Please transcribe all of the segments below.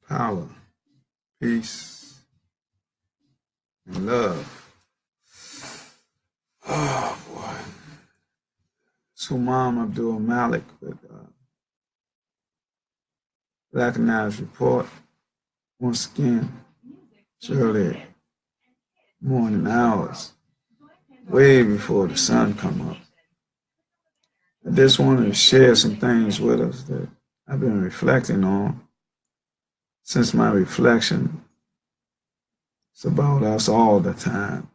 power, peace, and love. Oh boy. It's Humam Abdulmalik with Blackanized Report. Once again, it's early morning hours, way before the sun come up. I just wanted to share some things with us that I've been reflecting on. Since my reflection, it's about us all the time,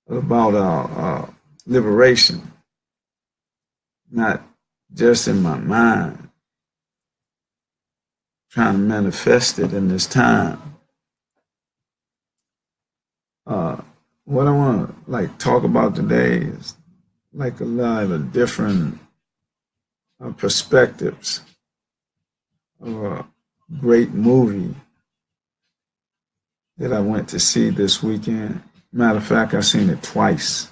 about our liberation, not just in my mind, trying to manifest it in this time. What I want to talk about today is a lot of different perspectives of a great movie that I went to see this weekend. Matter of fact, I've seen it twice,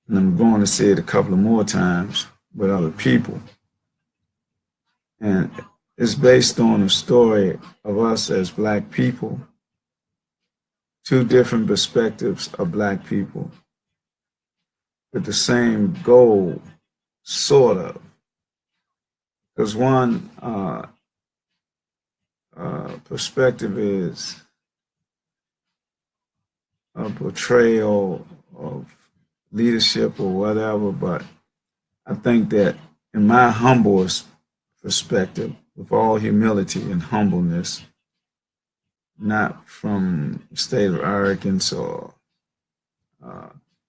and I'm going to see it a couple of more times with other people. And it's based on a story of us as Black people, two different perspectives of Black people with the same goal, sort of. Because one perspective is a portrayal of leadership or whatever, but I think that in my humblest perspective, with all humility and humbleness, not from a state of arrogance or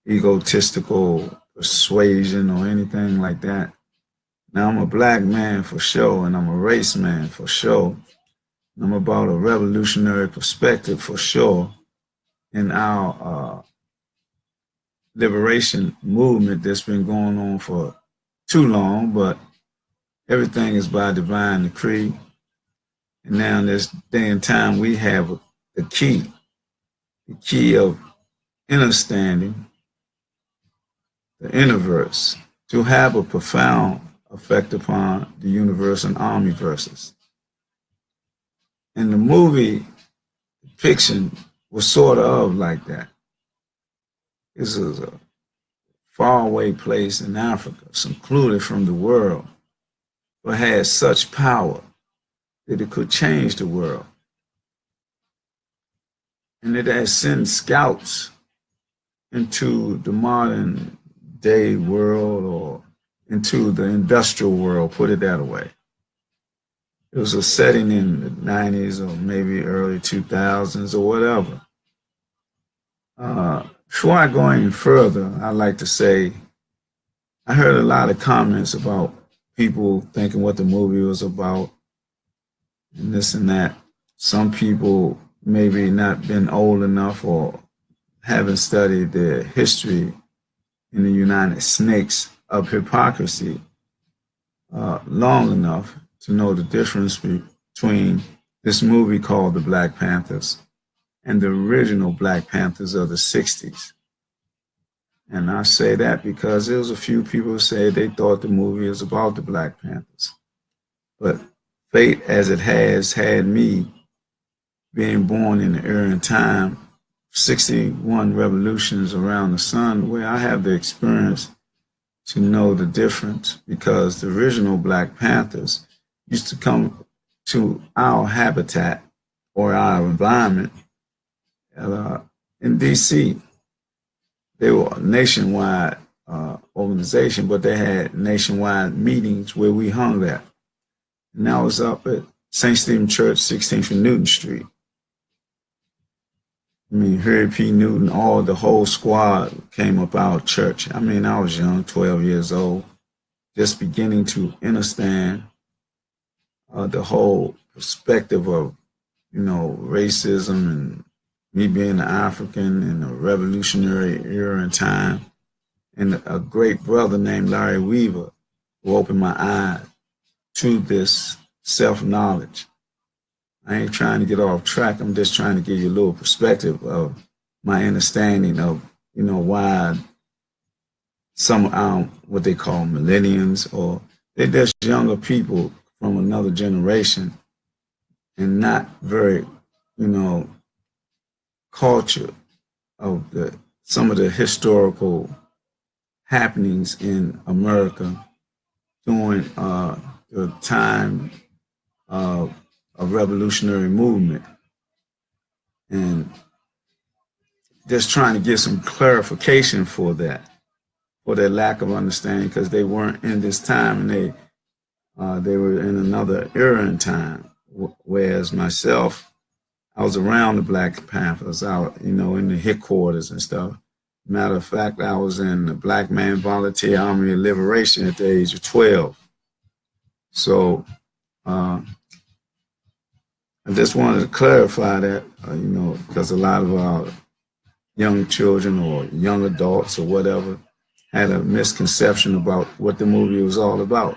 egotistical persuasion or anything like that. Now, I'm a Black man for sure, and I'm a race man for sure. I'm about a revolutionary perspective for sure in our liberation movement that's been going on for too long, but everything is by divine decree. And now in this day and time, we have the key of understanding the universe to have a profound effect upon the universe and omniverses. And the movie depiction was sort of like that. This is a faraway place in Africa, secluded from the world, but had such power that it could change the world. And it has sent scouts into the modern day world or into the industrial world, put it that way. It was a setting in the 90s or maybe early 2000s or whatever. Before I go any further, I'd like to say I heard a lot of comments about people thinking what the movie was about and this and that. Some people maybe not been old enough or haven't studied the history in the United Snakes of hypocrisy long enough to know the difference between this movie called The Black Panthers and the original Black Panthers of the 60s. And I say that because there was a few people who said they thought the movie was about the Black Panthers. But fate, as it has had me, being born in the era and time, 61 revolutions around the sun, where I have the experience to know the difference, because the original Black Panthers used to come to our habitat or our environment in DC. They were a nationwide organization, but they had nationwide meetings where we hung at. And that was up at St. Stephen Church, 16th and Newton Street. I mean, Harry P. Newton, the whole squad came up our church. I mean, I was young, 12 years old, just beginning to understand the whole perspective of, racism and me being an African in a revolutionary era and time. And a great brother named Larry Weaver who opened my eyes to this self-knowledge. I ain't trying to get off track. I'm just trying to give you a little perspective of my understanding of, why some what they call millennials, or they're just younger people from another generation, and not very, culture of some of the historical happenings in America during the time of a revolutionary movement, and just trying to get some clarification for their lack of understanding, because they weren't in this time, and they were in another era in time. Whereas myself, I was around the Black Panthers, out in the headquarters and stuff. Matter of fact, I was in the Black Man Volunteer Army of Liberation at the age of 12. So I just wanted to clarify that, because a lot of our young children or young adults or whatever had a misconception about what the movie was all about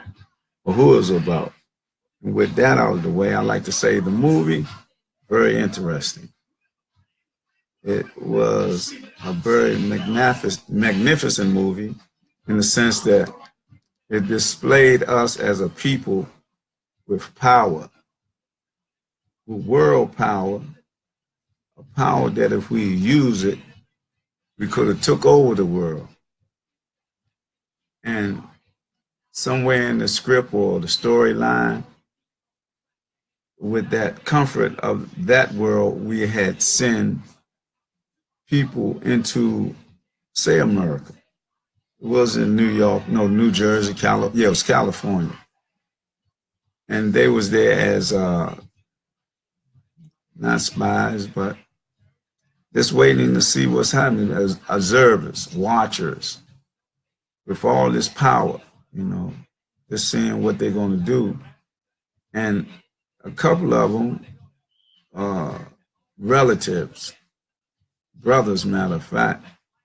or who it was about. And with that out of the way, I like to say the movie, very interesting. It was a very magnificent movie in the sense that it displayed us as a people with power, with world power, a power that if we use it, we could have took over the world. And somewhere in the script or the storyline, with that comfort of that world, we had sent people into, say, America. It wasn't New York, no, New Jersey, it was California. And they was there as not spies, but just waiting to see what's happening, as observers, watchers, with all this power, just seeing what they're going to do. And a couple of them, relatives, brothers, matter of fact.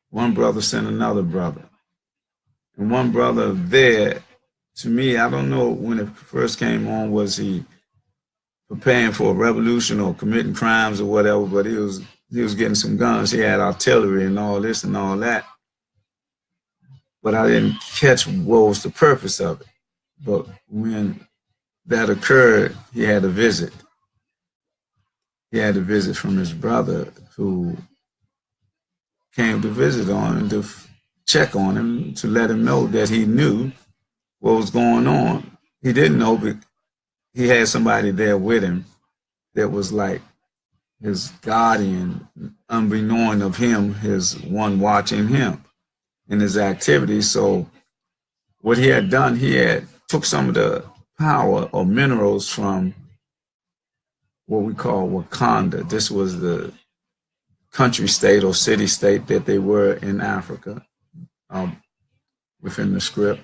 One brother sent another brother. And one brother there, to me, I don't know when it first came on, was he preparing for a revolution or committing crimes or whatever, but he was getting some guns. He had artillery and all this and all that. But I didn't catch what was the purpose of it. But when that occurred, he had a visit. He had a visit from his brother, who came to visit on him, to check on him, to let him know that he knew what was going on. He didn't know, but he had somebody there with him that was like his guardian, unbeknown of him, his one watching him in his activities. So what he had done, he had took some of the power or minerals from what we call Wakanda. This was the country state or city state that they were in Africa, within the script.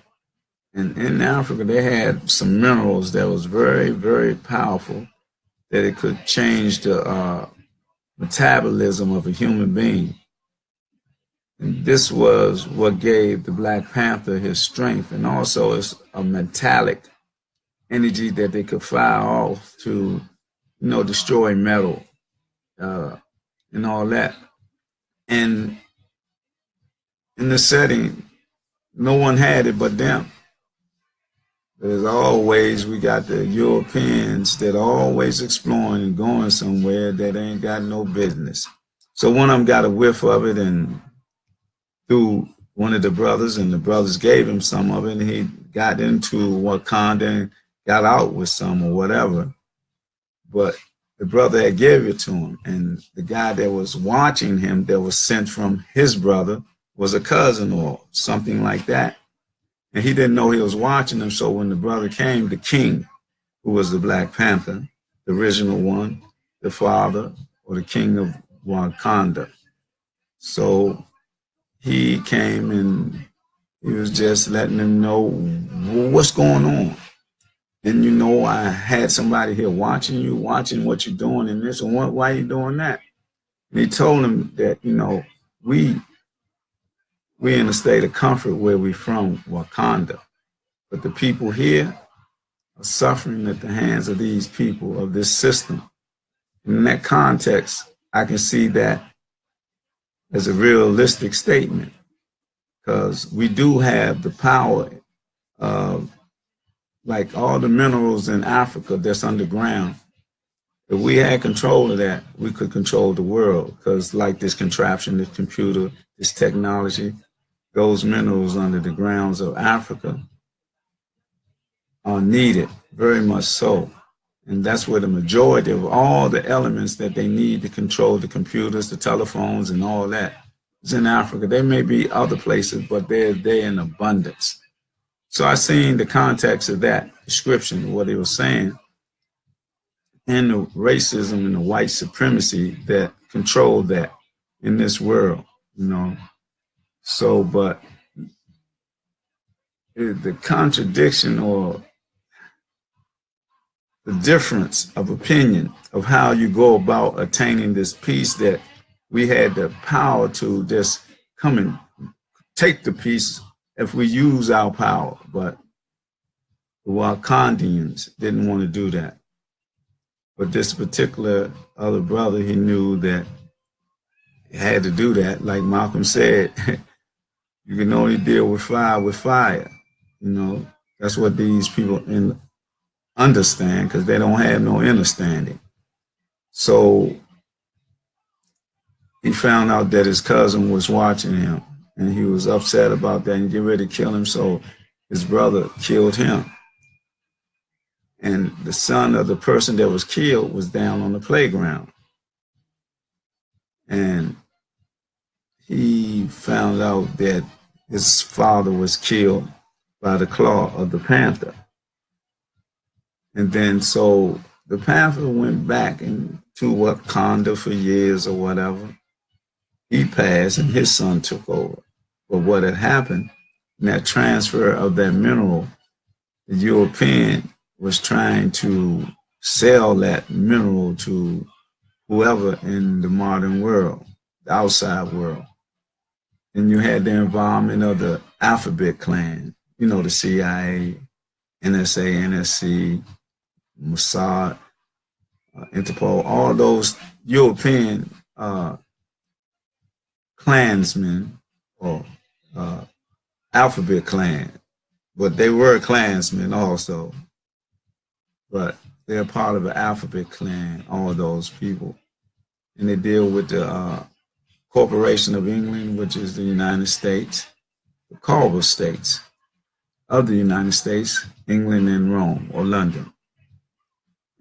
And in Africa, they had some minerals that was very, very powerful, that it could change the metabolism of a human being. And this was what gave the Black Panther his strength. And also it's a metallic energy that they could fire off to, destroy metal and all that. And in the setting, no one had it but them. As always, we got the Europeans that are always exploring and going somewhere that ain't got no business. So one of them got a whiff of it, and through one of the brothers, and the brothers gave him some of it, and he got into Wakanda and got out with some or whatever. But the brother had gave it to him, and the guy that was watching him, that was sent from his brother, was a cousin or something like that. And he didn't know he was watching him. So when the brother came, the king, who was the Black Panther, the original one, the father or the king of Wakanda. So he came and he was just letting them know what's going on. And I had somebody here watching you, watching what you're doing in this, and why are you doing that? And he told him that, we're in a state of comfort where we're from, Wakanda. But the people here are suffering at the hands of these people, of this system. And in that context, I can see that as a realistic statement, because we do have the power of, like all the minerals in Africa that's underground. If we had control of that, we could control the world. Because like this contraption, this computer, this technology, those minerals under the grounds of Africa are needed, very much so. And that's where the majority of all the elements that they need to control the computers, the telephones, and all that is in Africa. There may be other places, but they're in abundance. So I seen the context of that description, what they were saying, and the racism and the white supremacy that control that in this world, you know. So, but the contradiction or the difference of opinion of how you go about attaining this peace, that we had the power to just come and take the peace if we use our power. But the Wakandians didn't want to do that. But this particular other brother, he knew that he had to do that. Like Malcolm said, you can only deal with fire. You know, that's what these people understand, because they don't have no understanding. So he found out that his cousin was watching him, and he was upset about that and get ready to kill him. So his brother killed him. And the son of the person that was killed was down on the playground. And he found out that his father was killed by the claw of the Panther. And then so the Panther went back into Wakanda for years or whatever. He passed and his son took over. But what had happened in that transfer of that mineral, the European was trying to sell that mineral to whoever in the modern world, the outside world. And you had the involvement of the alphabet clan, you know, the CIA, NSA, NSC, Mossad, Interpol, all those European clansmen or alphabet clan, but they were clansmen also. But they're part of the alphabet clan, all those people. And they deal with the Corporation of England, which is the United States, the Carver states of the United States, England and Rome or London.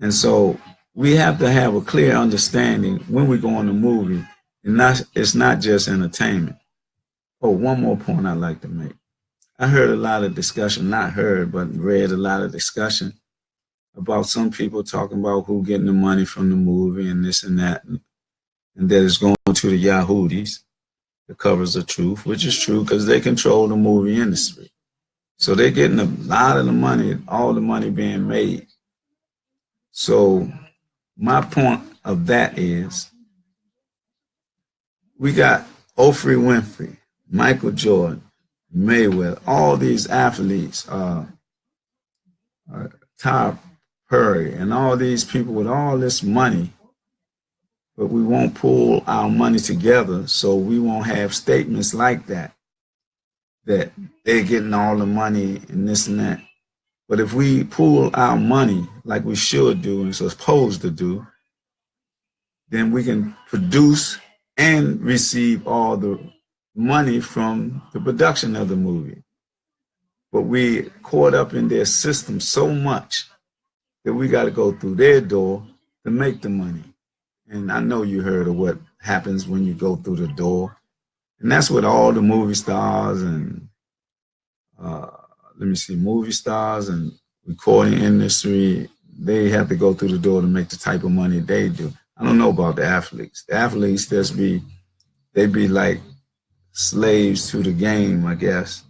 And so we have to have a clear understanding when we go on a movie, and it's not just entertainment. Oh, one more point I'd like to make. I heard a lot of discussion, not heard, but read a lot of discussion about some people talking about who getting the money from the movie and this and that, and that it's going to the Yahudis, the covers of truth, which is true because they control the movie industry. So they're getting a lot of the money, all the money being made. So my point of that is we got Oprah Winfrey, Michael Jordan, Mayweather, all these athletes, Tyler Perry, and all these people with all this money, but we won't pull our money together, so we won't have statements like that they're getting all the money and this and that. But if we pool our money like we should do and supposed to do, then we can produce and receive all the money from the production of the movie. But we caught up in their system so much that we got to go through their door to make the money. And I know you heard of what happens when you go through the door. And that's what all the movie stars and movie stars and recording industry, they have to go through the door to make the type of money they do. I don't know about the athletes. The athletes they be like slaves to the game, I guess.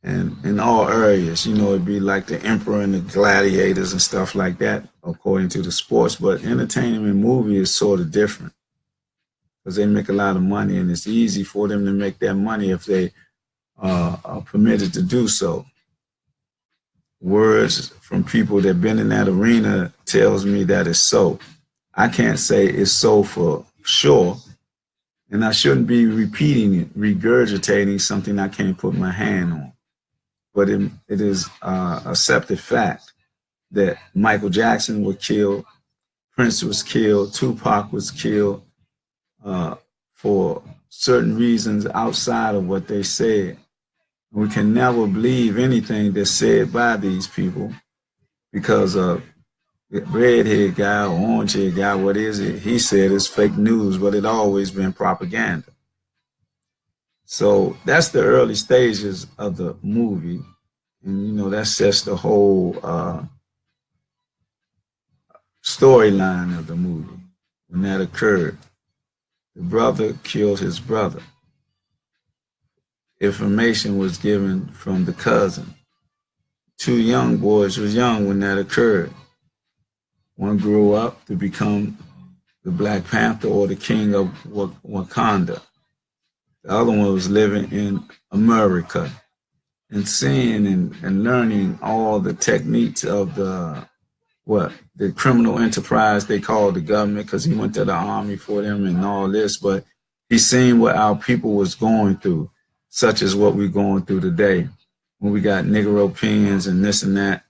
And in all areas, you know, it'd be like the emperor and the gladiators and stuff like that, according to the sports. But entertainment movie is sort of different because they make a lot of money, and it's easy for them to make that money if they are permitted to do so. Words from people that have been in that arena tells me that it's so. I can't say it's so for sure, and I shouldn't be repeating it, regurgitating something I can't put my hand on. But it is a accepted fact that Michael Jackson was killed Prince was killed, Tupac was killed for certain reasons outside of what they said. We can never believe anything that's said by these people because of redhead guy or orange head guy, what is it? He said it's fake news, but it always been propaganda. So that's the early stages of the movie. And, you know, that sets the whole storyline of the movie. When that occurred, the brother killed his brother. Information was given from the cousin. Two young boys was young when that occurred. One grew up to become the Black Panther or the king of Wakanda. The other one was living in America and seeing and learning all the techniques of the criminal enterprise they called the government, because he went to the army for them and all this, but he seen what our people was going through, such as what we're going through today. When we got Negro pens and this and that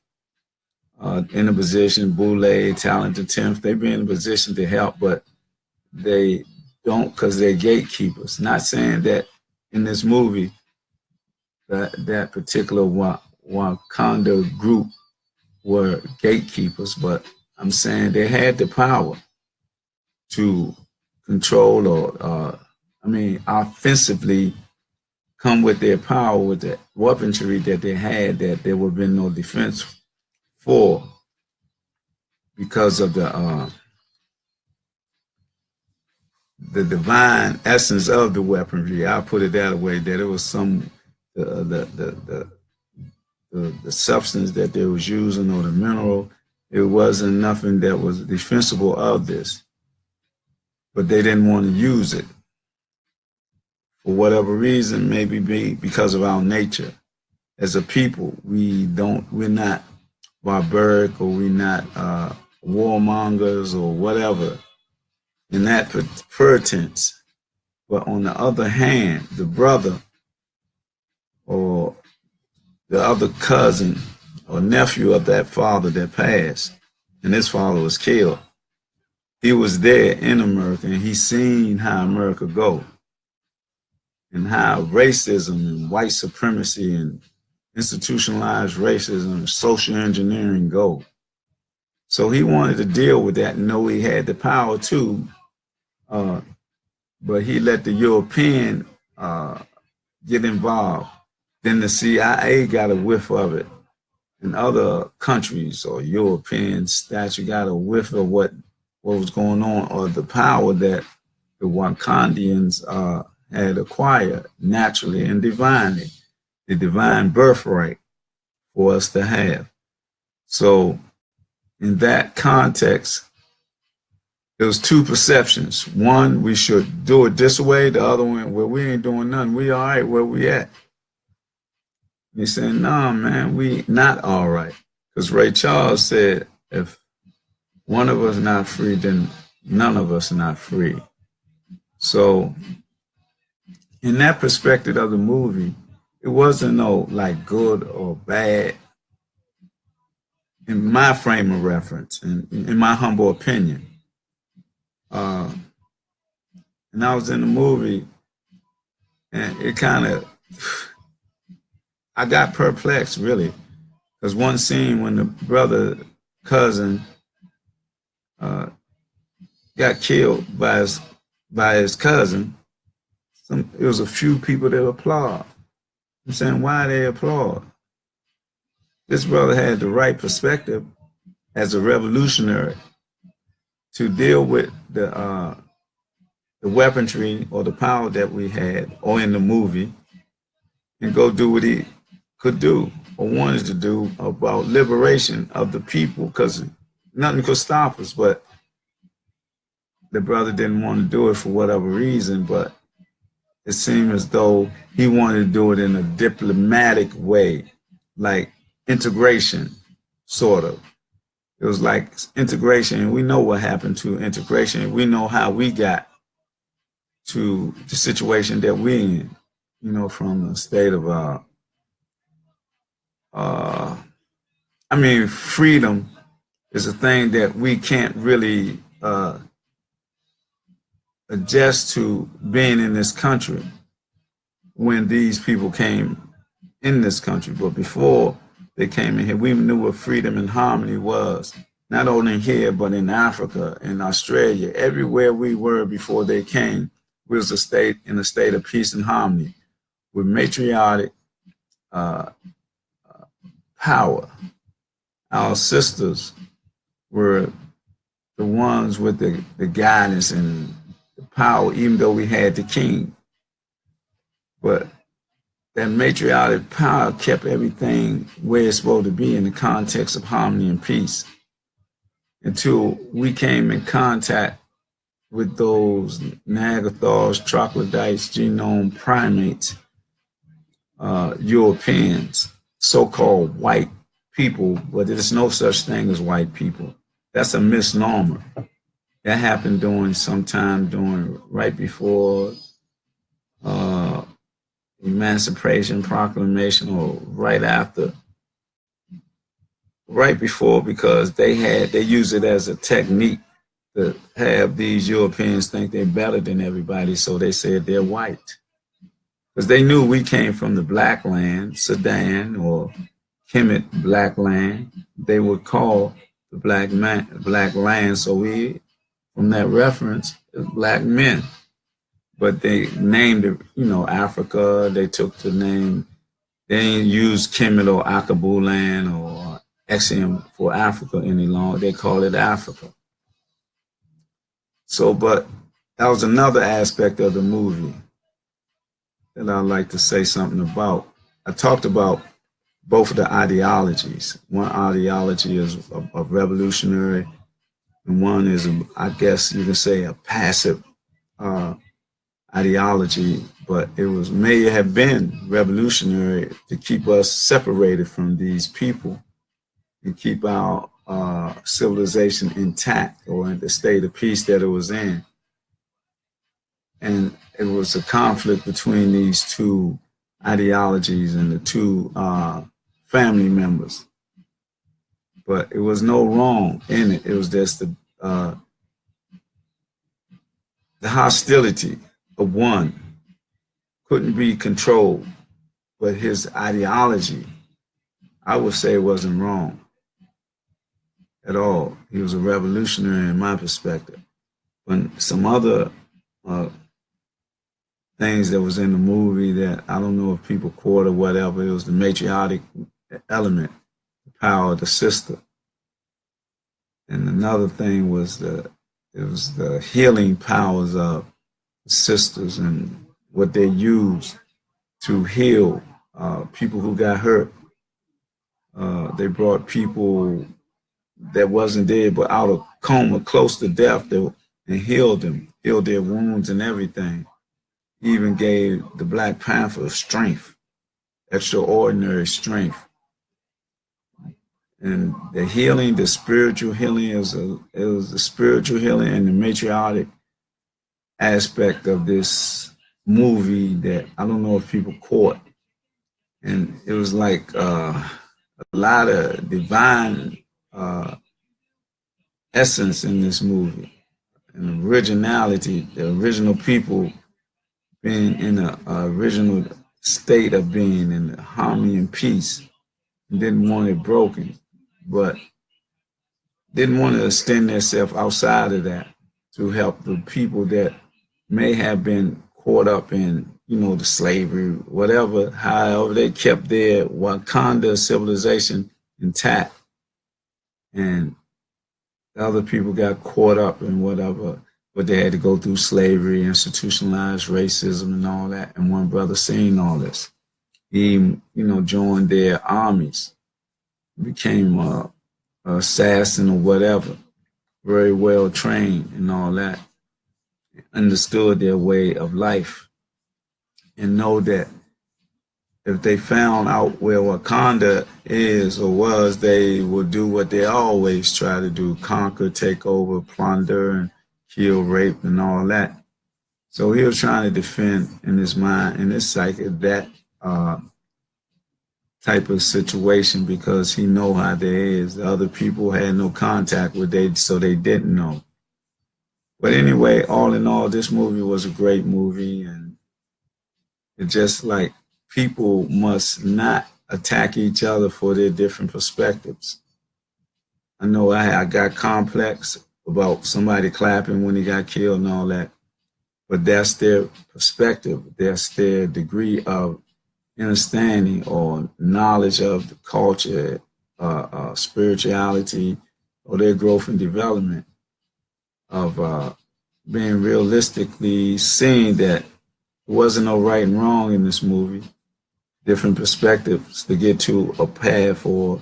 in a position, Boule, Talented Tenth, they be in a position to help, but they don't because they're gatekeepers. Not saying that in this movie that particular Wakanda group were gatekeepers, but I'm saying they had the power to control or, offensively come with their power with the weaponry that they had that there would have been no defense for because of the divine essence of the weaponry. I'll put it that way, that it was some the substance that they was using or the mineral. It wasn't nothing that was defensible of this, but they didn't want to use it for whatever reason, maybe because of our nature. As a people, we're not barbaric or we're not warmongers or whatever in that pretense. But on the other hand, the brother or the other cousin or nephew of that father that passed, and his father was killed, he was there in America and he seen how America go and how racism and white supremacy and institutionalized racism and social engineering go. So he wanted to deal with that and know he had the power too, but he let the European get involved. Then the CIA got a whiff of it. In other countries or European states, you got a whiff of what was going on or the power that the Wakandians had acquired naturally and divinely, the divine birthright for us to have. So in that context, there was two perceptions. One, we should do it this way. The other one, well, we ain't doing nothing. We all right where we at. He said, no, man, we not all right. Because Ray Charles said, if one of us not free, then none of us are not free. So in that perspective of the movie, it wasn't no like good or bad in my frame of reference and in my humble opinion. And I was in the movie and it kind of, I got perplexed really, because one scene when the brother cousin got killed by his cousin, it was a few people that applaud. I'm saying, why they applaud? This brother had the right perspective as a revolutionary to deal with the weaponry or the power that we had or in the movie and go do what he could do or wanted to do about liberation of the people, because nothing could stop us. But the brother didn't want to do it for whatever reason, but it seemed as though he wanted to do it in a diplomatic way, like integration, sort of. It was like integration, and we know what happened to integration. We know how we got to the situation that we're in, you know, from the state of, freedom is a thing that we can't really adjust to being in this country when these people came in this country. But before they came in here, we knew what freedom and harmony was, not only here, but in Africa, in Australia, everywhere we were before they came, we was in a state of peace and harmony with matriarchic uh, power. Our sisters were the ones with the guidance and the power, even though we had the king. But that matriarchic power kept everything where it's supposed to be in the context of harmony and peace until we came in contact with those Neanderthals, troglodytes, genome primates, Europeans, so-called white people, but there's no such thing as white people. That's a misnomer. That happened sometime right before Emancipation Proclamation, or right after, right before, because they use it as a technique to have these Europeans think they're better than everybody, so they said they're white. Because they knew we came from the black land, Sudan or Kemet black land. They would call the black land, so we, from that reference, is black men. But they named it, Africa. They took the name. They didn't use Kemet or Akabu land or Exium for Africa any longer. They call it Africa. So, but that was another aspect of the movie that I'd like to say something about. I talked about both of the ideologies. One ideology is a revolutionary, and one is, I guess you can say, a passive ideology, but it may have been revolutionary to keep us separated from these people and keep our civilization intact, or in the state of peace that it was in. And it was a conflict between these two ideologies and the two family members. But it was no wrong in it. It was just the hostility of one couldn't be controlled, but his ideology, I would say, wasn't wrong at all. He was a revolutionary in my perspective. But some other things that was in the movie that I don't know if people caught or whatever, it was the matriarchic element, the power of the sister. And another thing was the healing powers of the sisters and what they used to heal people who got hurt. They brought people that wasn't dead but out of coma, close to death, and healed them, healed their wounds and everything. Even gave the Black Panther strength, extraordinary strength. And the healing, the spiritual healing, it was the spiritual healing and the matriarchic aspect of this movie that I don't know if people caught. And it was like a lot of divine essence in this movie, and originality, the original people being in an original state of being in harmony and peace, and didn't want it broken, but didn't want to extend themselves outside of that to help the people that may have been caught up in, the slavery, whatever, however they kept their Wakanda civilization intact. And the other people got caught up in whatever, but they had to go through slavery, institutionalized racism and all that. And one brother seen all this. He, joined their armies, became a assassin or whatever, very well trained and all that, understood their way of life, and know that if they found out where Wakanda is or was, they would do what they always try to do: conquer, take over, plunder, and kill, rape, and all that. So he was trying to defend in his mind, in his psyche, that type of situation because he know how there is. The other people had no contact with they, so they didn't know. But anyway, all in all, this movie was a great movie, and it's just like people must not attack each other for their different perspectives. I know I got complex about somebody clapping when he got killed and all that, but that's their perspective. That's their degree of understanding or knowledge of the culture, spirituality, or their growth and development of being realistically seeing that there wasn't no right and wrong in this movie. Different perspectives to get to a path or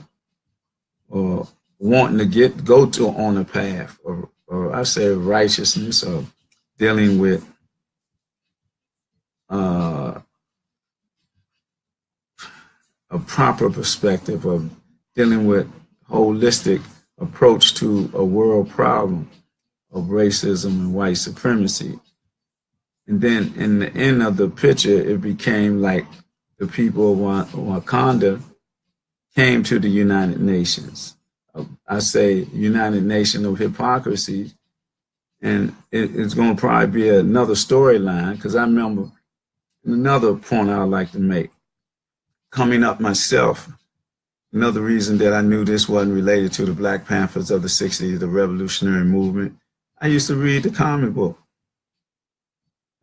wanting to go to on a path or I say righteousness or dealing with a proper perspective of dealing with holistic approach to a world problem of racism and white supremacy. And then in the end of the picture, it became like the people of Wakanda came to the United Nations. I say United Nation of hypocrisy. And it's going to probably be another storyline because I remember another point I'd like to make. Coming up myself, another reason that I knew this wasn't related to the Black Panthers of the 60s, the revolutionary movement, I used to read the comic book.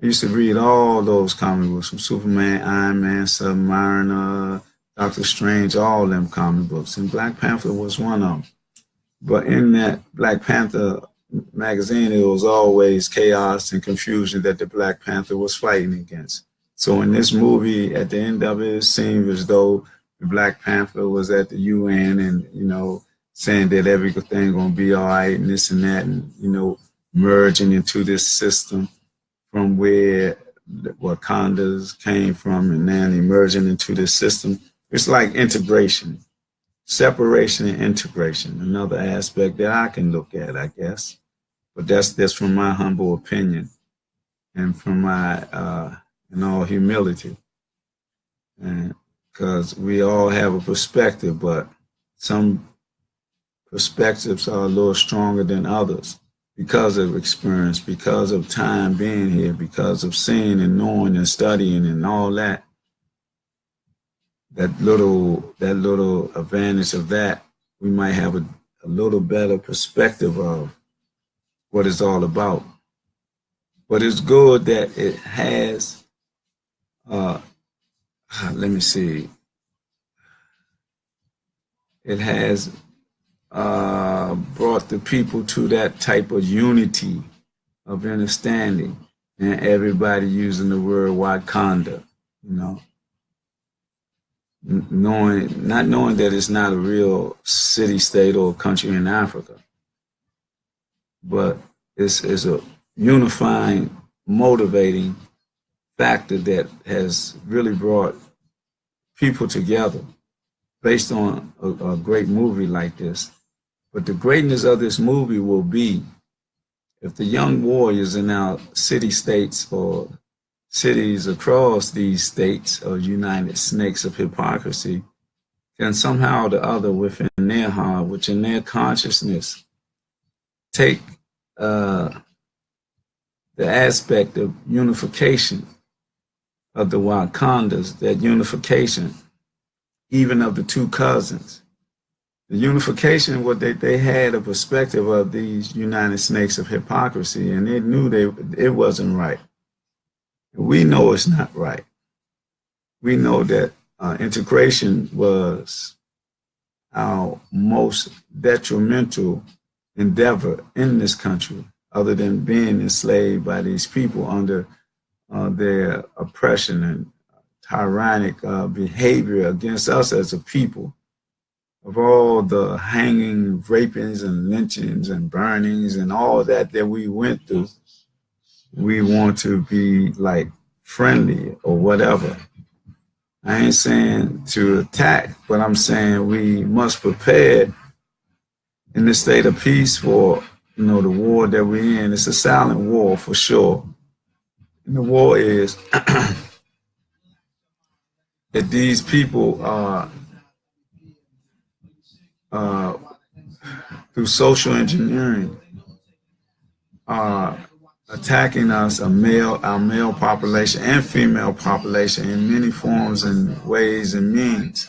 I used to read all those comic books from Superman, Iron Man, Submariner, Doctor Strange, all them comic books. And Black Panther was one of them. But in that Black Panther magazine, it was always chaos and confusion that the Black Panther was fighting against. So in this movie, at the end of it, it seemed as though the Black Panther was at the UN and, saying that everything going to be all right and this and that and, merging into this system from where the Wakandas came from and then emerging into this system. It's like integration, separation and integration, another aspect that I can look at, I guess. But that's from my humble opinion and from my, in all humility. And because we all have a perspective, but some perspectives are a little stronger than others because of experience, because of time being here, because of seeing and knowing and studying and all that. That little advantage of that, we might have a little better perspective of what it's all about. But it's good that it has, let me see, it has brought the people to that type of unity of understanding and everybody using the word Wakanda, not knowing that it's not a real city, state, or country in Africa, but it's a unifying, motivating factor that has really brought people together based on a great movie like this. But the greatness of this movie will be if the young warriors in our city-states or cities across these states or united snakes of hypocrisy can somehow or the other within their heart, within their consciousness, take the aspect of unification of the Wakandas, that unification, even of the two cousins. The unification, what they had a perspective of these united snakes of hypocrisy, and they knew it wasn't right. We know it's not right. We know that integration was our most detrimental endeavor in this country, other than being enslaved by these people under their oppression and tyrannic behavior against us as a people. Of all the hanging, rapings, and lynchings and burnings and all that we went through, we want to be like friendly or whatever. I ain't saying to attack, but I'm saying we must prepare in this state of peace for the war that we're in. It's a silent war for sure. And the war is that these people uh, through social engineering, attacking us, our male population and female population in many forms and ways and means,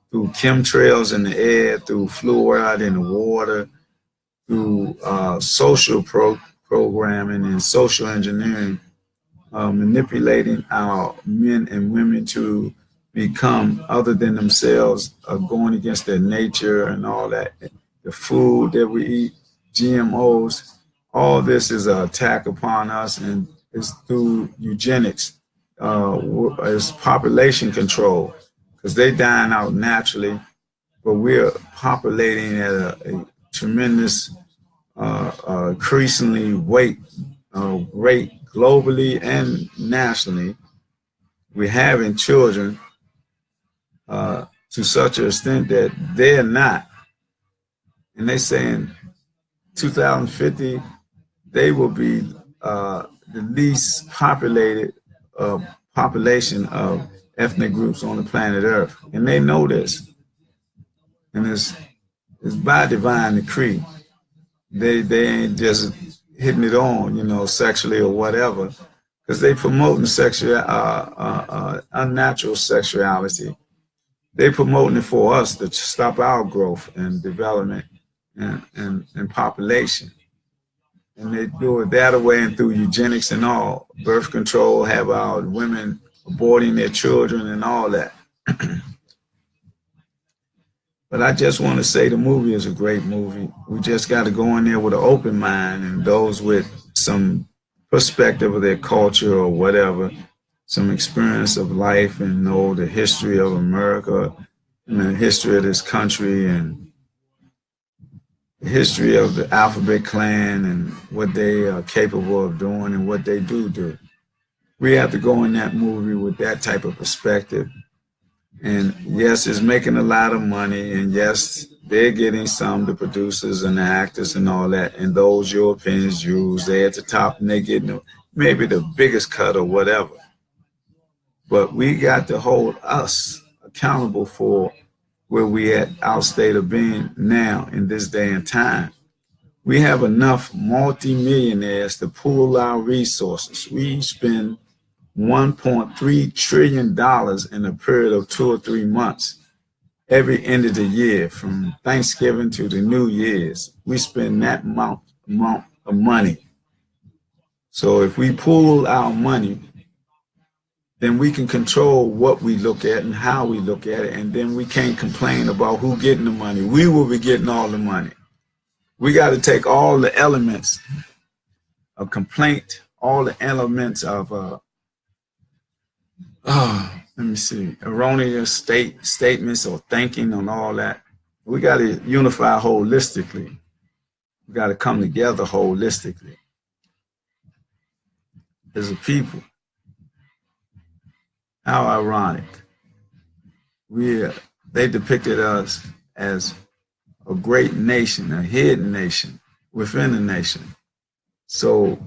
through chemtrails in the air, through fluoride in the water, through social programming and social engineering, manipulating our men and women to become other than themselves, going against their nature and all that. The food that we eat, GMOs, all this is an attack upon us, and it's through eugenics, it's population control, because they dying out naturally, but we're populating at a tremendous, increasingly rate globally and nationally. We're having children to such an extent that they're not. And they say in 2050, they will be the least populated population of ethnic groups on the planet Earth. And they know this. And it's by divine decree. They ain't just hitting it on, sexually or whatever, because they promoting unnatural sexuality. They promoting it for us to stop our growth and development and population. And they do it that way and through eugenics and all, birth control, have our women aborting their children and all that. But I just want to say the movie is a great movie. We just got to go in there with an open mind, and those with some perspective of their culture or whatever, some experience of life, and know the history of America and the history of this country and the history of the Alphabet Clan and what they are capable of doing and what they do. We have to go in that movie with that type of perspective. And yes, it's making a lot of money, and yes, they're getting some, the producers and the actors and all that, and those Europeans, Jews, they're at the top and they're getting maybe the biggest cut or whatever. But we got to hold us accountable for where we at, our state of being now in this day and time. We have enough multimillionaires to pool our resources. We spend $1.3 trillion in a period of 2 or 3 months. Every end of the year, from Thanksgiving to the New Year's, we spend that amount of money. So if we pool our money, then we can control what we look at and how we look at it, and then we can't complain about who getting the money. We will be getting all the money. We got to take all the elements of complaint, all the elements of erroneous statements or thinking and all that. We got to unify holistically. We got to come together holistically as a people. How ironic. They depicted us as a great nation, a hidden nation within a nation. So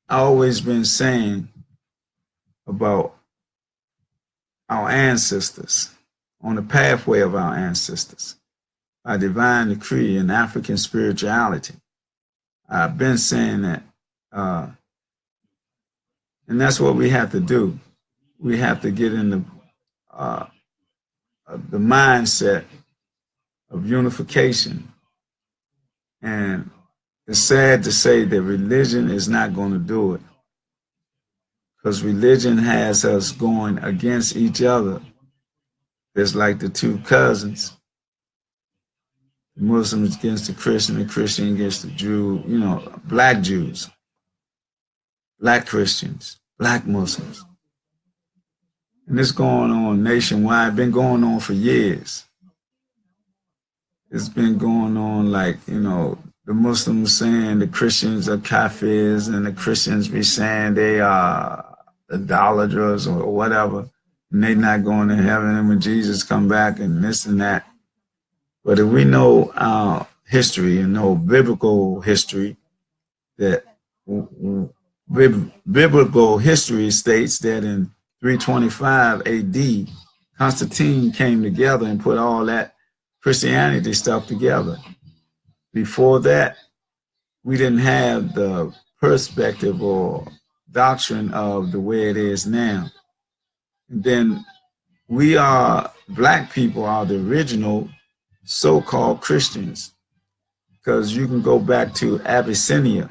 I've always been saying about our ancestors, on the pathway of our ancestors, by divine decree and African spirituality. I've been saying that, and that's what we have to do. We have to get in the mindset of unification. And it's sad to say that religion is not going to do it, because religion has us going against each other. It's like the two cousins, the Muslims against the Christian against the Jew, black Jews, black Christians, black Muslims. And it's going on nationwide, been going on for years. It's been going on like, the Muslims saying the Christians are kafirs, and the Christians be saying they are idolaters or whatever, and they not going to heaven, and when Jesus come back and this and that. But if we know our history and know biblical history, that biblical history states that in 325 AD, Constantine came together and put all that Christianity stuff together. Before that, we didn't have the perspective or doctrine of the way it is now. And then Black people are the original so-called Christians, because you can go back to Abyssinia,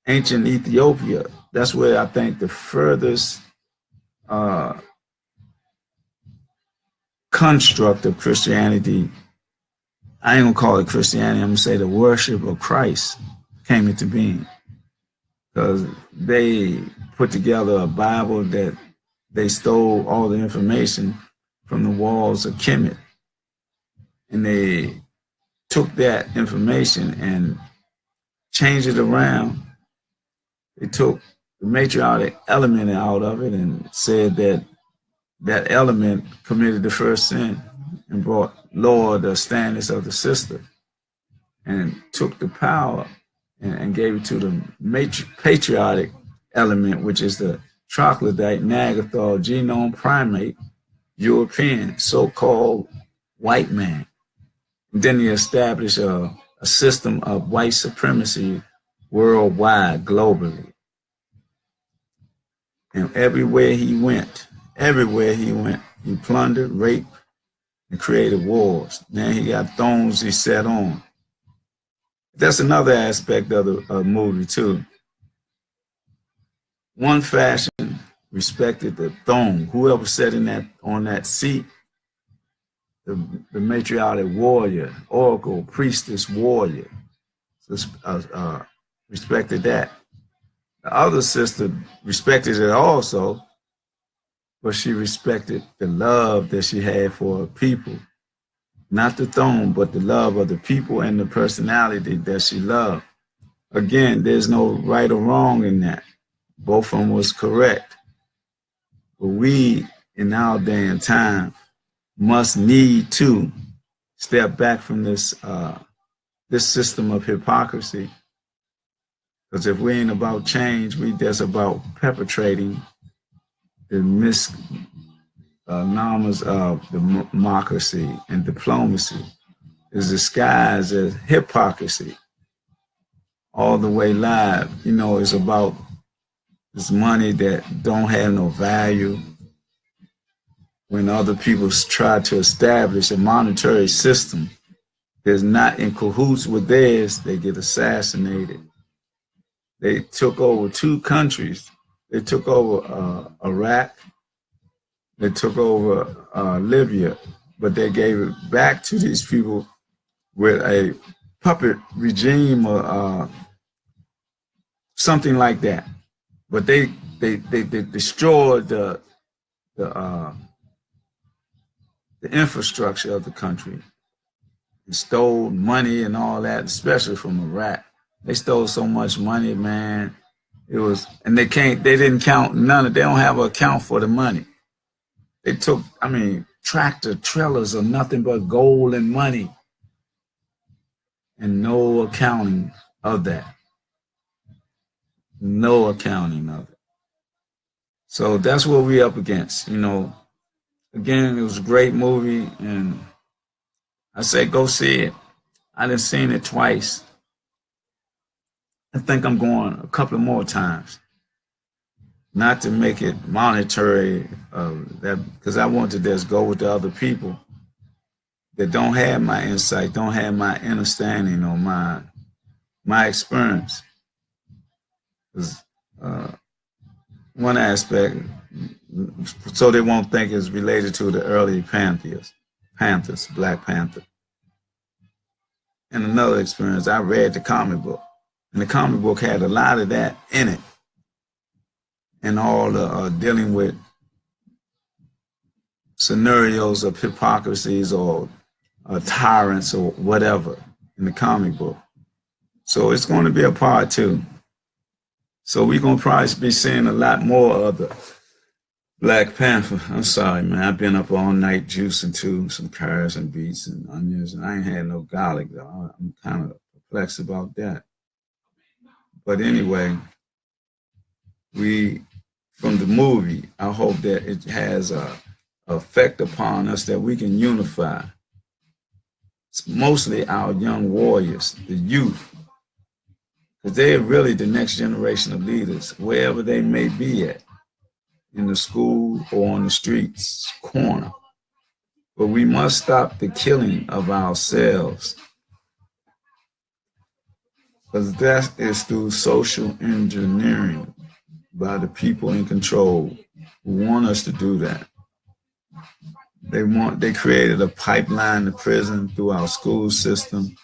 ancient Ethiopia. That's where I think the furthest construct of Christianity, I ain't gonna call it Christianity, I'm gonna say the worship of Christ came into being. Because they put together a Bible that they stole all the information from the walls of Kemet. And they took that information and changed it around. They took the matriarchic element out of it and said that that element committed the first sin and lowered the standards of the sister, and took the power and gave it to the patriotic element, which is the troglodyte, Neanderthal, genome primate, European, so-called white man. And then he established a system of white supremacy worldwide, globally. And everywhere he went, he plundered, raped, and created wars. Now he got thrones he set on. That's another aspect of the movie too. One faction respected the throne. Whoever sat on that seat, the matriarchal warrior, oracle, priestess, warrior, respected that. The other sister respected it also, but she respected the love that she had for her people. Not the throne, but the love of the people and the personality that she loved. Again, there's no right or wrong in that. Both of them was correct. But we, in our day and time, need to step back from this system of hypocrisy. Because if we ain't about change, we just about perpetrating the misnomers of democracy and diplomacy is disguised as hypocrisy. All the way live, it's about this money that don't have no value. When other people try to establish a monetary system that's not in cahoots with theirs, they get assassinated. They took over 2 countries. They took over Iraq. They took over Libya, but they gave it back to these people with a puppet regime or something like that. But they destroyed the infrastructure of the country and stole money and all that, especially from Iraq. They stole so much money, man. And they didn't count none of, they don't have an account for the money. They took, tractor trailers of nothing but gold and money, and no accounting of that. No accounting of it. So that's what we're up against. Again, it was a great movie, and I say go see it. I done seen it twice. I think I'm going a couple of more times. Not to make it monetary, because I want to just go with the other people that don't have my insight, don't have my understanding or my experience. One aspect, so they won't think it's related to the early Panthers, Black Panther. And another experience, I read the comic book, and the comic book had a lot of that in it, and all the dealing with scenarios of hypocrisies or tyrants or whatever in the comic book. So it's going to be a part 2. So we're going to probably be seeing a lot more of the Black Panther. I'm sorry, man. I've been up all night juicing too, some carrots and beets and onions, and I ain't had no garlic though. I'm kind of perplexed about that. But anyway, from the movie, I hope that it has a effect upon us that we can unify. mostly our young warriors, the youth, because they're really the next generation of leaders, wherever they may be at, in the school or on the streets corner. But we must stop the killing of ourselves, because that is through social engineering by the people in control who want us to do that. They created a pipeline to prison through our school system,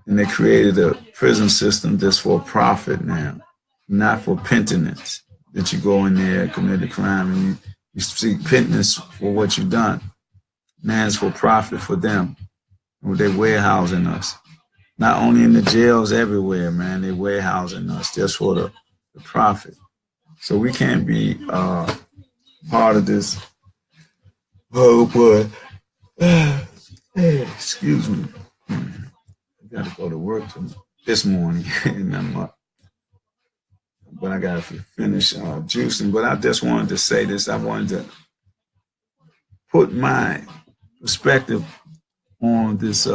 and they created a prison system that's for profit now, not for penitence. That you go in there, commit a crime, and you seek penitence for what you've done. Now it's for profit for them. They're warehousing us. Not only in the jails, everywhere, man. They're warehousing us just for the profit. So we can't be part of this. Oh boy. Hey, excuse me. I got to go to work this morning, and I'm up. But I got to finish juicing. But I just wanted to say this. I wanted to put my perspective on this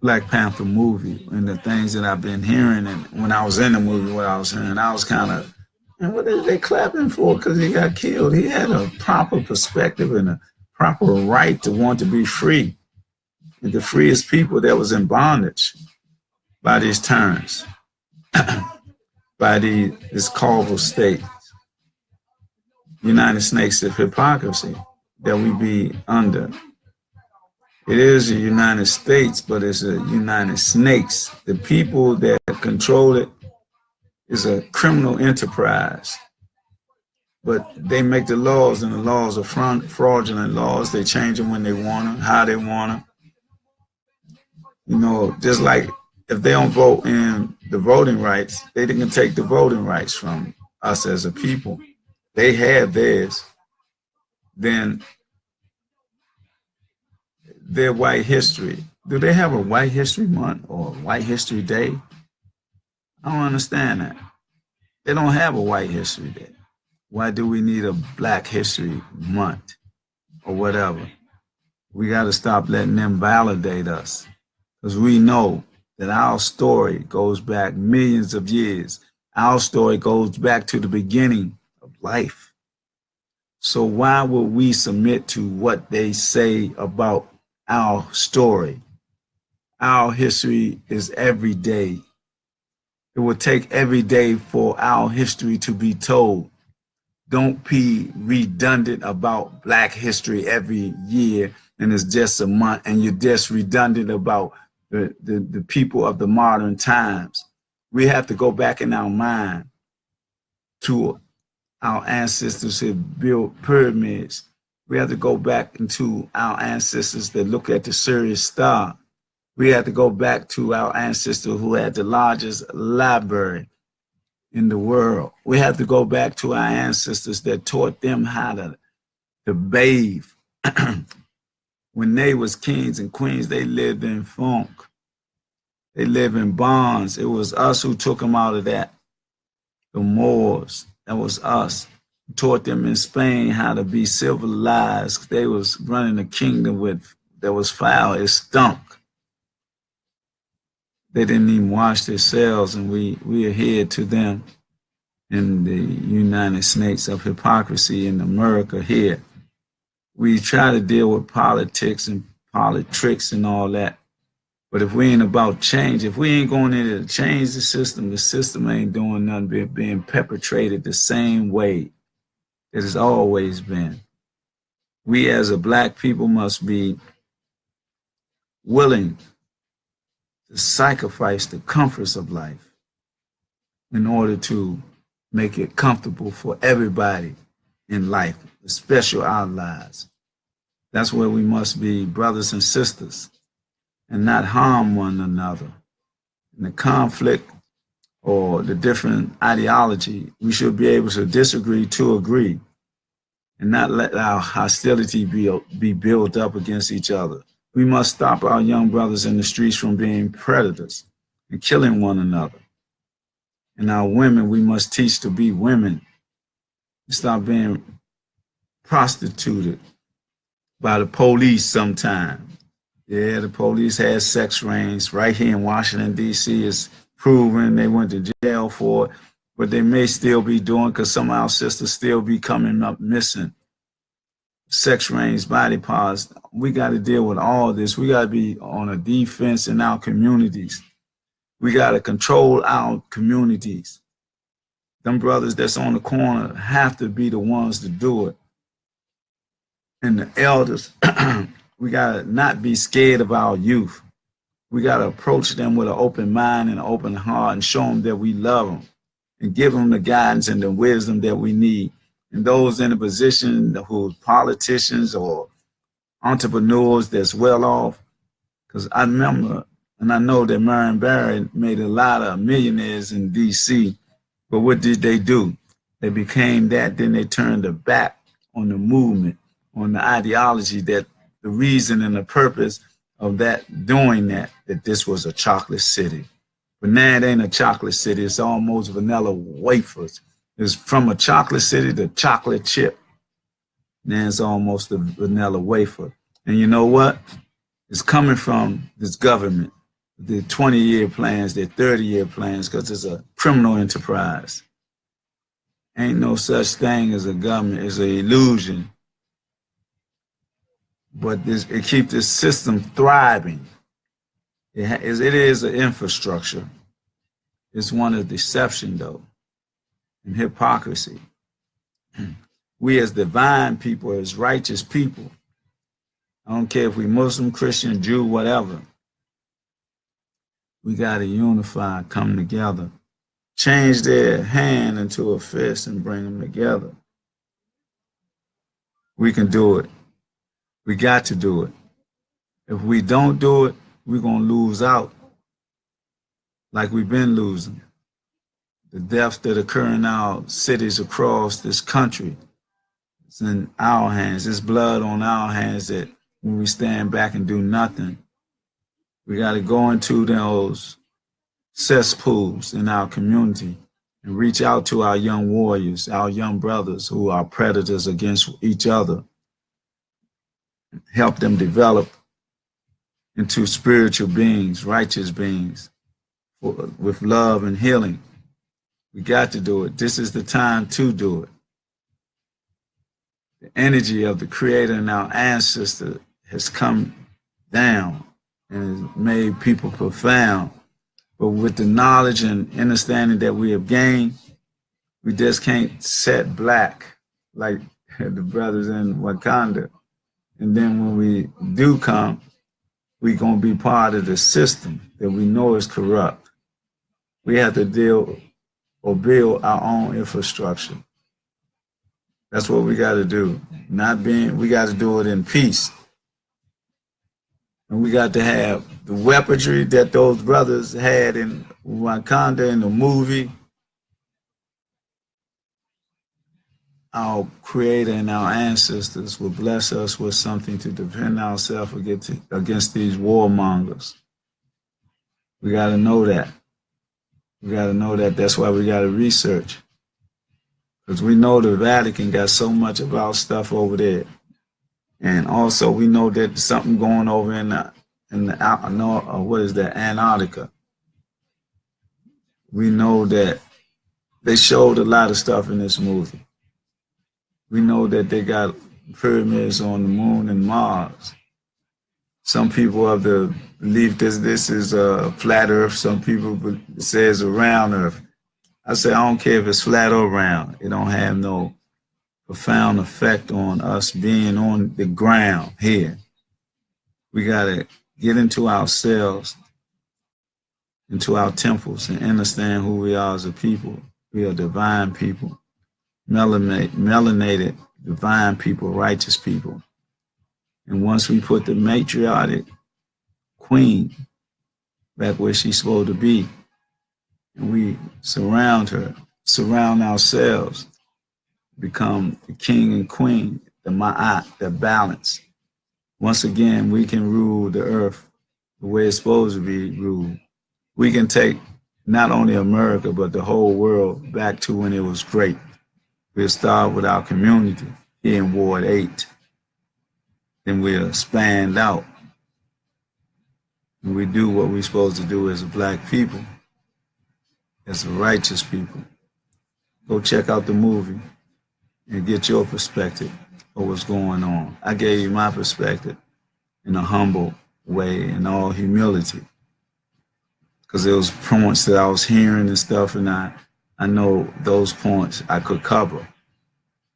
Black Panther movie and the things that I've been hearing. And when I was in the movie, what I was hearing, I was kind of, and what are they clapping for? Because he got killed. He had a proper perspective and a proper right to want to be free, and to free his people that was in bondage by these terms, by this colorful state, United Snakes of hypocrisy that we be under. It is the United States, but it's a United Snakes. The people that control it is a criminal enterprise. But they make the laws, and the laws are fraudulent laws. They change them when they want them, how they want them. You know, just like if they don't vote in the voting rights, they can take the voting rights from us as a people. They have theirs. Then their white history. Do they have a white history month or a white history day? I don't understand that. They don't have a white history day. Why do we need a black history month or whatever? We got to stop letting them validate us, because we know that our story goes back millions of years. Our story goes back to the beginning of life. So why would we submit to what they say about our story? Our history is every day. It will take every day for our history to be told. Don't be redundant about Black history every year, and it's just a month, and you're just redundant about the people of the modern times. We have to go back in our mind to our ancestors who built pyramids. We have to go back into our ancestors that look at the Sirius star. We have to go back to our ancestors who had the largest library in the world. We have to go back to our ancestors that taught them how to bathe. When they was kings and queens, they lived in funk. They lived in bonds. It was us who took them out of that. The Moors, that was us. Taught them in Spain how to be civilized. They was running a kingdom that was foul. It stunk. They didn't even wash themselves, and we adhered to them in the United Snakes of hypocrisy in America here. We try to deal with politics and politics and all that. But if we ain't about change, if we ain't going in to change the system ain't doing nothing but being perpetrated the same way it has always been. We as a Black people must be willing to sacrifice the comforts of life in order to make it comfortable for everybody in life, especially our lives. That's where we must be brothers and sisters and not harm one another. In the conflict or the different ideology, we should be able to disagree to agree and not let our hostility be built up against each other. We must stop our young brothers in the streets from being predators and killing one another. And our women, we must teach to be women. Stop being prostituted by the police sometimes. Yeah, the police had sex rings right here in Washington, D.C. It's proven they went to jail for it, but they may still be doing because some of our sisters still be coming up missing. Sex rings, body parts. We got to deal with all this. We got to be on a defense in our communities. We got to control our communities. Them brothers that's on the corner have to be the ones to do it. And the elders, we got to not be scared of our youth. We got to approach them with an open mind and an open heart and show them that we love them and give them the guidance and the wisdom that we need. And those in a position who are politicians or entrepreneurs that's well off, because I remember and I know that Marion Barry made a lot of millionaires in D.C., but what did they do? They became that, then they turned their back on the movement, on the ideology, that the reason and the purpose of that doing that this was a chocolate city. But now it ain't a chocolate city. It's almost vanilla wafers. It's from a chocolate city to chocolate chip. Now it's almost a vanilla wafer. And you know what? It's coming from this government, the 20-year plans, their 30-year plans, because it's a criminal enterprise. Ain't no such thing as a government. It's an illusion. But it keeps this system thriving. It is an infrastructure. It's one of deception, though, and hypocrisy. We as divine people, as righteous people, I don't care if we Muslim, Christian, Jew, whatever, we got to unify, come together, change their hand into a fist and bring them together. We can do it. We got to do it. If we don't do it, we're going to lose out like we've been losing. The deaths that occur in our cities across this country, it's in our hands. It's blood on our hands that when we stand back and do nothing, we got to go into those cesspools in our community and reach out to our young warriors, our young brothers who are predators against each other, help them develop into spiritual beings, righteous beings, with love and healing. We got to do it. This is the time to do it. The energy of the Creator and our ancestor has come down and has made people profound. But with the knowledge and understanding that we have gained, we just can't set black like the brothers in Wakanda. And then when we do come, we're going to be part of the system that we know is corrupt. We have to deal or build our own infrastructure. That's what we got to do. We got to do it in peace. And we got to have the weaponry that those brothers had in Wakanda in the movie. Our Creator and our ancestors will bless us with something to defend ourselves against these warmongers. We got to know that. We got to know that. That's why we got to research. Because we know the Vatican got so much of our stuff over there. And also we know that there's something going over in the what is that, Antarctica. We know that they showed a lot of stuff in this movie. We know that they got pyramids on the moon and Mars. Some people have the belief that this is a flat Earth. Some people say it's a round Earth. I say I don't care if it's flat or round. It don't have no profound effect on us being on the ground here. We got to get into ourselves, into our temples, and understand who we are as a people. We are divine people, melanated, divine people, righteous people. And once we put the matriarchic queen back where she's supposed to be, and we surround her, surround ourselves, become the king and queen, the ma'at, the balance. Once again, we can rule the earth the way it's supposed to be ruled. We can take not only America, but the whole world back to when it was great. We'll start with our community here in Ward 8. Then we'll expand out and we do what we're supposed to do as a black people, as a righteous people. Go check out the movie and get your perspective of what's going on. I gave you my perspective in a humble way, in all humility, because there was points that I was hearing and stuff, and I know those points I could cover.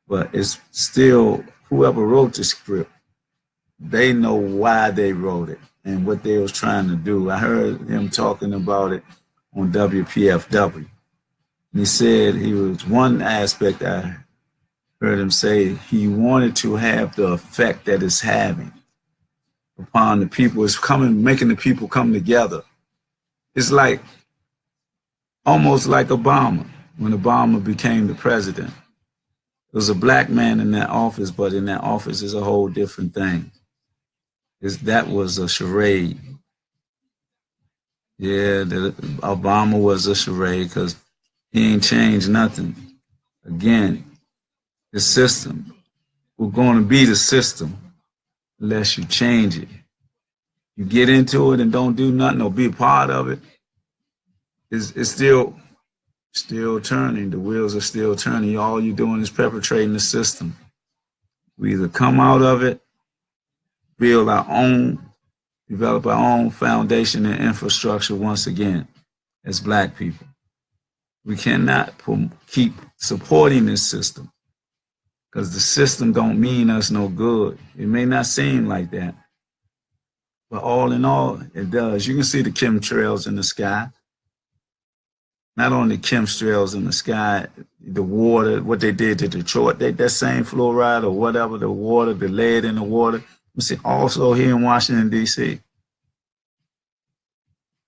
But it's still, whoever wrote the script, they know why they wrote it and what they was trying to do. I heard him talking about it on WPFW. And he said he was, one aspect I heard him say, he wanted to have the effect that it's having upon the people. It's coming, making the people come together. It's like, almost like Obama, when Obama became the president. There was a black man in that office, but in that office is a whole different thing. That was a charade. Yeah, Obama was a charade because he ain't changed nothing. Again, the system, we're going to be the system unless you change it. You get into it and don't do nothing or be a part of it, it's still turning. The wheels are still turning. All you're doing is perpetrating the system. We either come out of it, build our own, develop our own foundation and infrastructure once again as black people. We cannot keep supporting this system because the system don't mean us no good. It may not seem like that, but all in all, it does. You can see the chemtrails in the sky. Not only chemtrails in the sky, the water, what they did to Detroit, that same fluoride or whatever, the water, the lead in the water. You see also here in Washington, D.C.,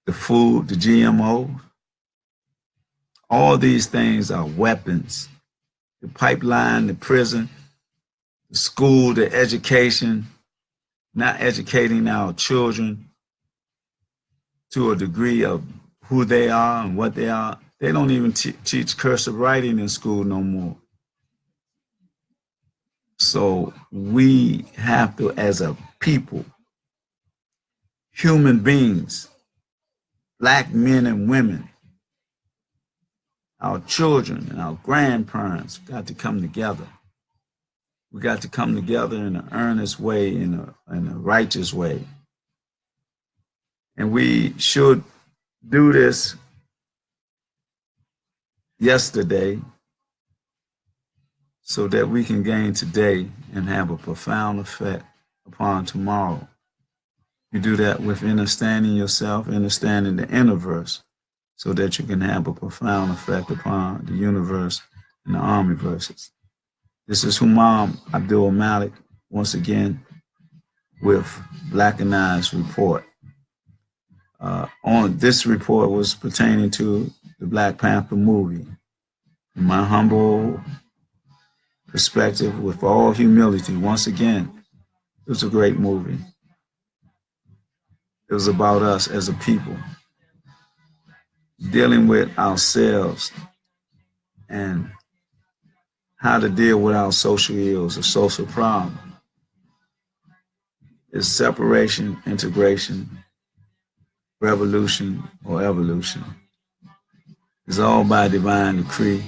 the food, the GMO, all these things are weapons. The pipeline, the prison, the school, the education, not educating our children to a degree of who they are and what they are. They don't even teach cursive writing in school no more. So we have to, as a people, human beings, black men and women, our children and our grandparents got to come together. We got to come together in an earnest way, in a righteous way. And we should do this yesterday so that we can gain today and have a profound effect upon tomorrow. You do that with understanding yourself, understanding the universe, so that you can have a profound effect upon the universe and the omniverses. This is Humam Abdulmalik, once again, with Blackanized Report. On this report was pertaining to the Black Panther movie. In my humble perspective, with all humility, once again, it was a great movie. It was about us as a people, dealing with ourselves and how to deal with our social ills, a social problem. It's separation, integration, revolution, or evolution. It's all by divine decree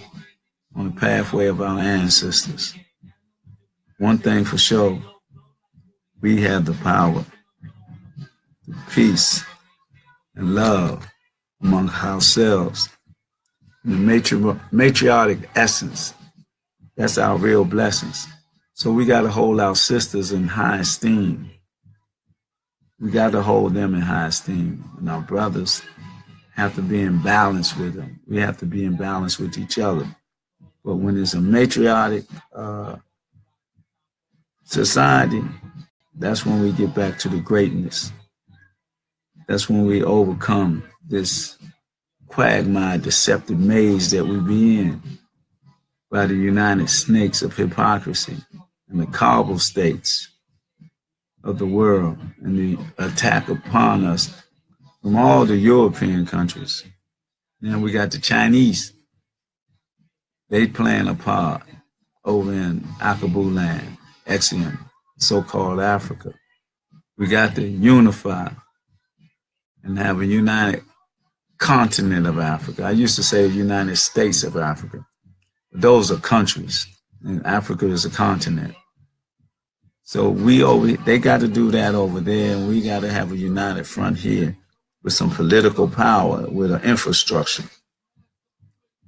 on the pathway of our ancestors. One thing for sure, we have the power, the peace, and love among ourselves. The matriarchic essence, that's our real blessings. So we got to hold our sisters in high esteem. We got to hold them in high esteem. And our brothers have to be in balance with them. We have to be in balance with each other. But when it's a matriarchic society, that's when we get back to the greatness. That's when we overcome this quagmire, deceptive maze that we be in by the united snakes of hypocrisy and the cobble states of the world and the attack upon us from all the European countries. Then we got the Chinese. They playing a part over in Akabu land, Exium, so-called Africa. We got to unify and have a united continent of Africa. I used to say United States of Africa. Those are countries, and Africa is a continent. So they got to do that over there, and we got to have a united front here with some political power, with an infrastructure,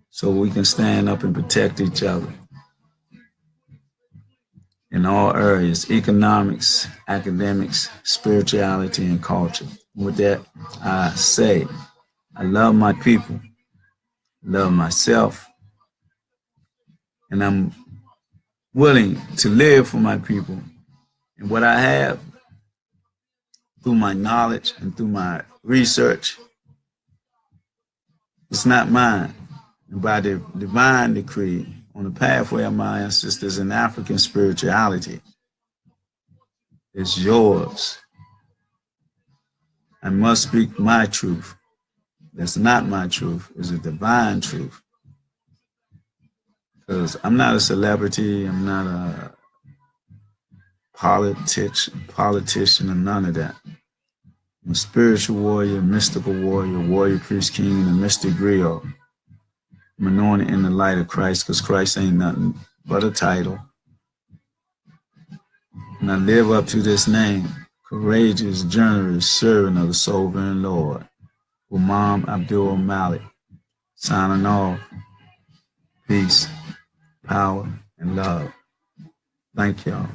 so we can stand up and protect each other in all areas: economics, academics, spirituality, and culture. With that, I say, I love my people, love myself, and I'm willing to live for my people. And what I have, through my knowledge and through my research, it's not mine. And by the divine decree, on the pathway of my ancestors in African spirituality, it's yours. I must speak my truth. That's not my truth. It's a divine truth. Because I'm not a celebrity. I'm not a politician, or none of that. I'm a spiritual warrior, mystical warrior, warrior priest king, and a mystic griot. I'm anointed in the light of Christ, because Christ ain't nothing but a title. And I live up to this name: courageous, generous, servant of the sovereign Lord. Humam Abdulmalik, signing off. Peace, power, and love. Thank y'all.